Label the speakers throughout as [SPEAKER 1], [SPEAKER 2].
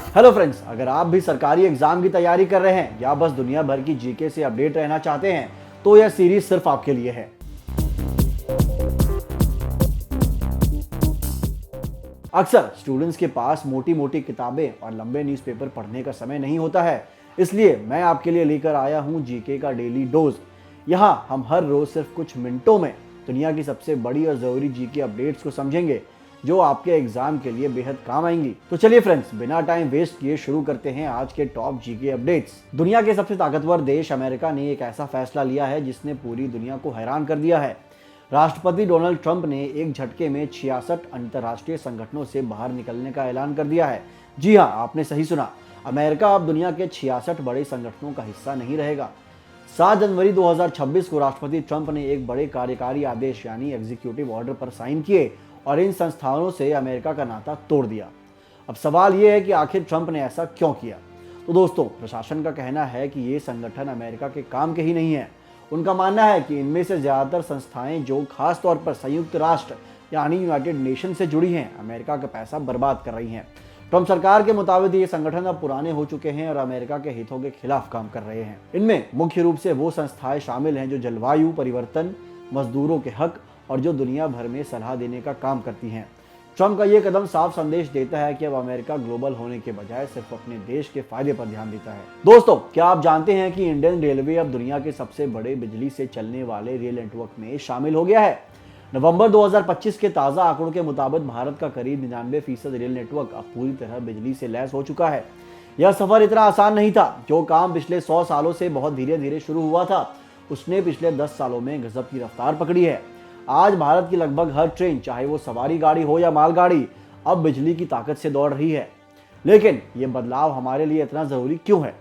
[SPEAKER 1] Hello friends, अगर आप भी सरकारी एग्जाम की तैयारी कर रहे हैं या बस दुनिया भर की जीके से अपडेट रहना चाहते हैं तो यह सीरीज सिर्फ आपके लिए है। अक्सर स्टूडेंट्स के पास मोटी मोटी किताबें और लंबे न्यूज़पेपर पढ़ने का समय नहीं होता है, इसलिए मैं आपके लिए लेकर आया हूं जीके का डेली डोज। यहां हम हर रोज सिर्फ कुछ मिनटों में दुनिया की सबसे बड़ी और जरूरी जीके अपडेट्स को समझेंगे जो आपके एग्जाम के लिए बेहद काम आएंगी। तो चलिए फ्रेंड्स, बिना टाइम वेस्ट किए शुरू करते हैं आज के टॉप जीके अपडेट्स। दुनिया के सबसे ताकतवर देश अमेरिका ने एक ऐसा फैसला लिया है जिसने पूरी दुनिया को हैरान कर दिया है। राष्ट्रपति डोनाल्ड ट्रंप ने एक झटके में 66 अंतर्राष्ट्रीय संगठनों से बाहर निकलने का ऐलान कर दिया है। जी हाँ, आपने सही सुना, अमेरिका अब दुनिया के 66 बड़े संगठनों का हिस्सा नहीं रहेगा। 7 जनवरी 2026 को राष्ट्रपति ट्रंप ने एक बड़े कार्यकारी आदेश यानी एग्जीक्यूटिव ऑर्डर पर साइन किए और इन संस्थानों से अमेरिका का नाता तोड़ दिया। अब सवाल यह है कि आखिर ट्रंप ने ऐसा क्यों किया। तो दोस्तों, प्रशासन का कहना है कि ये संगठन अमेरिका के काम के ही नहीं है। उनका मानना है कि इनमें से ज्यादातर संस्थाएं जो खास तौर पर संयुक्त राष्ट्र यानी यूनाइटेड नेशन से जुड़ी हैं, अमेरिका का पैसा बर्बाद कर रही हैं। ट्रंप सरकार के मुताबिक ये संगठन अब पुराने हो चुके हैं और अमेरिका के हितों के खिलाफ काम कर रहे हैं। इनमें मुख्य रूप से वो संस्थाएं शामिल हैं जो जलवायु परिवर्तन, मजदूरों के हक और जो दुनिया भर में सलाह देने का काम करती हैं। ट्रंप का ये कदम साफ संदेश देता है कि अब अमेरिका ग्लोबल होने के बजाय सिर्फ अपने देश के फायदे पर ध्यान देता है। दोस्तों, क्या आप जानते हैं कि इंडियन रेलवे अब दुनिया के सबसे बड़े बिजली से चलने वाले रेल नेटवर्क में शामिल हो गया है। नवंबर 2025 के ताजा आंकड़ों के मुताबिक भारत का करीब 99% रेल नेटवर्क अब पूरी तरह बिजली से लैस हो चुका है। यह सफर इतना आसान नहीं था। जो काम पिछले 100 सालों से बहुत धीरे धीरे शुरू हुआ था, उसने पिछले 10 सालों में गजब की रफ्तार पकड़ी है। आज भारत की लगभग हर ट्रेन, चाहे वो सवारी गाड़ी हो या मालगाड़ी, अब बिजली की ताकत से दौड़ रही है। लेकिन ये बदलाव हमारे लिए इतना जरूरी क्यों है?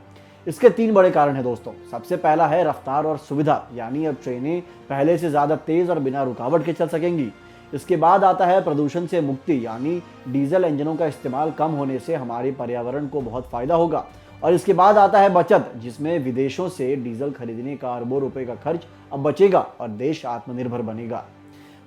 [SPEAKER 1] इसके 3 बड़े कारण हैं दोस्तों। सबसे पहला है रफ्तार और सुविधा, यानी अब ट्रेनें पहले से ज्यादा तेज और बिना रुकावट के चल सकेंगी। इसके बाद आता है प्रदूषण से मुक्ति, यानी डीजल इंजनों का इस्तेमाल कम होने से हमारे पर्यावरण को बहुत फायदा होगा। और इसके बाद आता है बचत, जिसमें विदेशों से डीजल खरीदने का अरबों रुपए का खर्च अब बचेगा और देश आत्मनिर्भर बनेगा।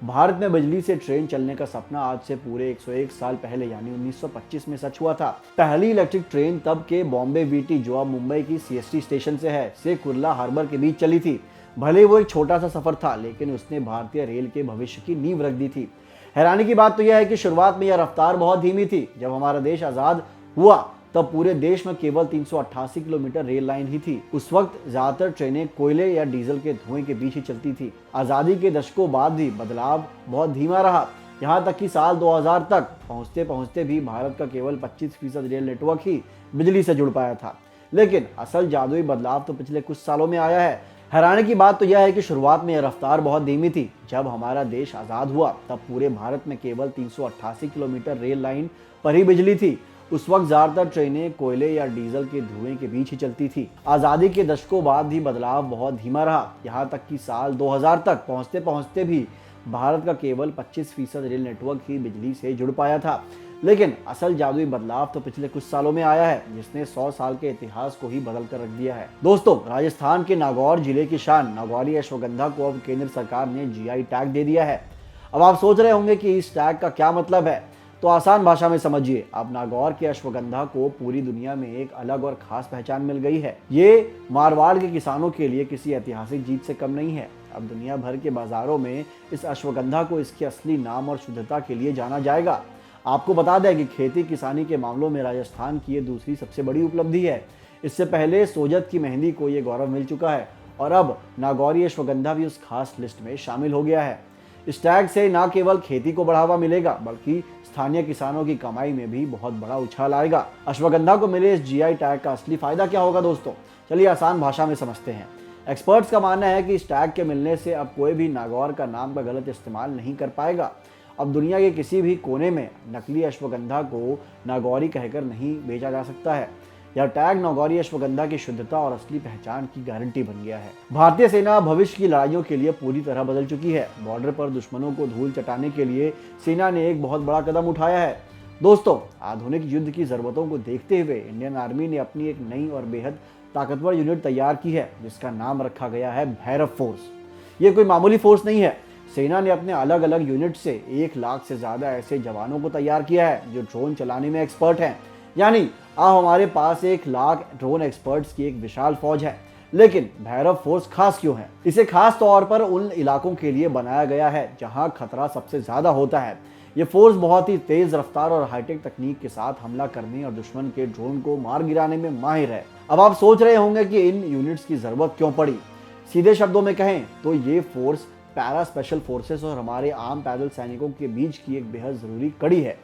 [SPEAKER 1] भारत में बिजली से ट्रेन चलने का सपना आज से पूरे 101 साल पहले यानी 1925 में सच हुआ था। पहली इलेक्ट्रिक ट्रेन तब के बॉम्बे वीटी, जो अब मुंबई की सीएसटी स्टेशन से कुर्ला हार्बर के बीच चली थी। भले वो एक छोटा सा सफर था, लेकिन उसने भारतीय रेल के भविष्य की नींव रख दी थी। हैरानी की बात तो यह है कि शुरुआत में यह रफ्तार बहुत धीमी थी। जब हमारा देश आजाद हुआ तब पूरे देश में केवल 388 किलोमीटर रेल लाइन ही थी। उस वक्त ज्यादातर ट्रेनें कोयले या डीजल के धुएं के बीच ही चलती थी। आजादी के दशकों बाद भी बदलाव बहुत धीमा रहा, यहाँ तक कि साल 2000 तक पहुँचते पहुँचते भी भारत का केवल 25% रेल नेटवर्क ही बिजली से जुड़ पाया था। लेकिन असल जादुई बदलाव तो पिछले कुछ सालों में आया है। हैरानी की बात तो यह है कि शुरुआत में यह रफ्तार बहुत धीमी थी। जब हमारा देश आजाद हुआ तब पूरे भारत में केवल 388 किलोमीटर रेल लाइन पर ही बिजली थी। उस वक्त ज्यादातर ट्रेनें कोयले या डीजल के धुएं के बीच ही चलती थी। आजादी के दशकों बाद भी बदलाव बहुत धीमा रहा, यहाँ तक कि साल 2000 तक पहुँचते पहुँचते भी भारत का केवल 25% रेल नेटवर्क ही बिजली से जुड़ पाया था। लेकिन असल जादुई बदलाव तो पिछले कुछ सालों में आया है, जिसने 100 साल के इतिहास को ही बदल कर रख दिया है। दोस्तों, राजस्थान के नागौर जिले की शान नागौरी अश्वगंधा को अब केंद्र सरकार ने जीआई टैग दे दिया है। अब आप सोच रहे होंगे कि इस टैग का क्या मतलब है, तो आसान भाषा में समझिए। अब नागौर के अश्वगंधा को पूरी दुनिया में एक अलग और खास पहचान मिल गई है। ये मारवाड़ के किसानों के लिए किसी ऐतिहासिक जीत से कम नहीं है। अब दुनिया भर के बाजारों में इस अश्वगंधा को इसके असली नाम और शुद्धता के लिए जाना जाएगा। आपको बता दें कि खेती किसानी के मामलों में राजस्थान की ये दूसरी सबसे बड़ी उपलब्धि है। इससे पहले सोजत की मेहंदी को ये गौरव मिल चुका है और अब नागौरी अश्वगंधा भी उस खास लिस्ट में शामिल हो गया है। इस टैग से न केवल खेती को बढ़ावा मिलेगा, बल्कि स्थानीय किसानों की कमाई में भी बहुत बड़ा उछाल आएगा। अश्वगंधा को मिले इस जीआई टैग का असली फायदा क्या होगा दोस्तों, चलिए आसान भाषा में समझते हैं। एक्सपर्ट्स का मानना है कि इस टैग के मिलने से अब कोई भी नागौर का नाम का गलत इस्तेमाल नहीं कर पाएगा। अब दुनिया के किसी भी कोने में नकली अश्वगंधा को नागौरी कहकर नहीं बेचा जा सकता है। यह टैग नागौरी अश्वगंधा की शुद्धता और असली पहचान की गारंटी बन गया है। भारतीय सेना भविष्य की लड़ाइयों के लिए पूरी तरह बदल चुकी है। बॉर्डर पर दुश्मनों को धूल चटाने के लिए सेना ने एक बहुत बड़ा कदम उठाया है। दोस्तों, आधुनिक युद्ध की जरूरतों को देखते हुए इंडियन आर्मी ने अपनी एक नई और बेहद ताकतवर यूनिट तैयार की है, जिसका नाम रखा गया है भैरव फोर्स। ये कोई मामूली फोर्स नहीं है। सेना ने अपने अलग अलग यूनिट से 1 लाख से ज्यादा ऐसे जवानों को तैयार किया है जो ड्रोन चलाने में एक्सपर्ट हैं। यानी अब हमारे पास 1 लाख ड्रोन एक्सपर्ट्स की एक विशाल फौज है। लेकिन भैरव फोर्स खास क्यों है? इसे खास तौर पर उन इलाकों के लिए बनाया गया है जहां खतरा सबसे ज्यादा होता है। ये फोर्स बहुत ही तेज रफ्तार और हाईटेक तकनीक के साथ हमला करने और दुश्मन के ड्रोन को मार गिराने में माहिर है। अब आप सोच रहे होंगे कि इन यूनिट्स की जरूरत क्यों पड़ी। सीधे शब्दों में कहें तो ये फोर्स पैरा स्पेशल फोर्सेस और हमारे आम पैदल सैनिकों के बीच की एक बेहद जरूरी कड़ी है।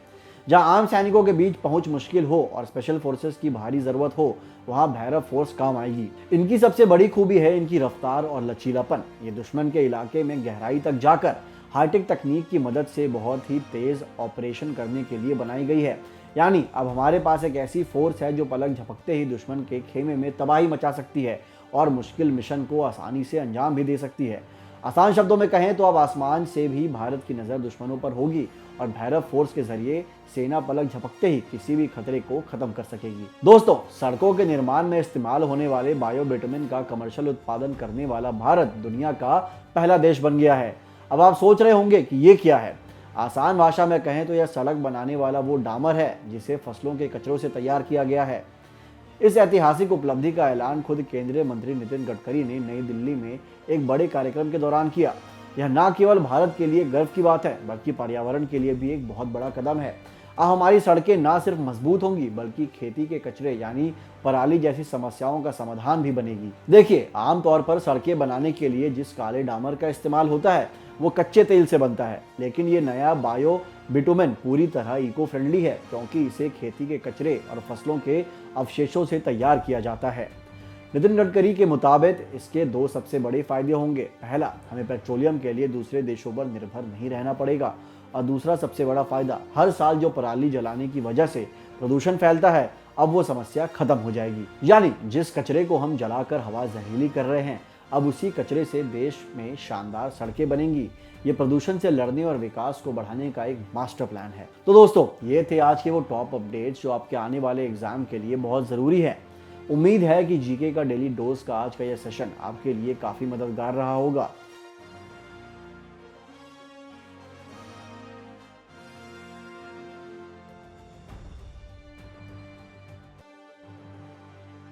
[SPEAKER 1] जहां आम सैनिकों के बीच पहुंच मुश्किल हो और स्पेशल फोर्सेस की भारी जरूरत हो, वहां भैरव फोर्स काम आएगी। इनकी सबसे बड़ी खूबी है इनकी रफ्तार और लचीलापन। ये दुश्मन के इलाके में गहराई तक जाकर हाईटेक तकनीक की मदद से बहुत ही तेज ऑपरेशन करने के लिए बनाई गई है। यानी अब हमारे पास एक ऐसी फोर्स है जो पलक झपकते ही दुश्मन के खेमे में तबाही मचा सकती है और मुश्किल मिशन को आसानी से अंजाम भी दे सकती है। आसान शब्दों में कहें तो अब आसमान से भी भारत की नज़र दुश्मनों पर होगी और भैरव फोर्स के जरिए सेना पलक झपकते ही किसी भी खतरे को खत्म कर सकेगी। दोस्तों, सड़कों के निर्माण में इस्तेमाल होने वाले बायोबिटुमेन का कमर्शियल उत्पादन करने वाला भारत दुनिया का पहला देश बन गया है। अब आप सोच रहे होंगे कि ये क्या है? आसान भाषा में कहें तो यह सड़क बनाने वाला वो डामर है जिसे फसलों के कचरों से तैयार किया गया है। इस ऐतिहासिक उपलब्धि का ऐलान खुद केंद्रीय मंत्री नितिन गडकरी ने नई दिल्ली में एक बड़े कार्यक्रम के दौरान किया। यह न केवल भारत के लिए गर्व की बात है बल्कि पर्यावरण के लिए भी एक बहुत बड़ा कदम है। अब हमारी सड़कें न सिर्फ मजबूत होंगी बल्कि खेती के कचरे यानी पराली जैसी समस्याओं का समाधान भी बनेगी। देखिए, आमतौर पर सड़कें बनाने के लिए जिस काले डामर का इस्तेमाल होता है वो कच्चे तेल से बनता है, लेकिन ये नया बायो बिटुमेन पूरी तरह इको फ्रेंडली है क्योंकि इसे खेती के कचरे और फसलों के अवशेषों से तैयार किया जाता है। नितिन गडकरी के मुताबिक इसके 2 सबसे बड़े फायदे होंगे। पहला, हमें पेट्रोलियम के लिए दूसरे देशों पर निर्भर नहीं रहना पड़ेगा और दूसरा सबसे बड़ा फायदा, हर साल जो पराली जलाने की वजह से प्रदूषण फैलता है अब वो समस्या खत्म हो जाएगी। यानी जिस कचरे को हम जलाकर हवा जहरीली कर रहे हैं अब उसी कचरे से देश में शानदार सड़कें बनेंगी। ये प्रदूषण से लड़ने और विकास को बढ़ाने का एक मास्टर प्लान है। तो दोस्तों, ये थे आज के वो टॉप अपडेट्स जो आपके आने वाले एग्जाम के लिए बहुत ज़रूरी है। उम्मीद है कि जीके का डेली डोज का आज का यह सेशन आपके लिए काफ़ी मददगार रहा होगा।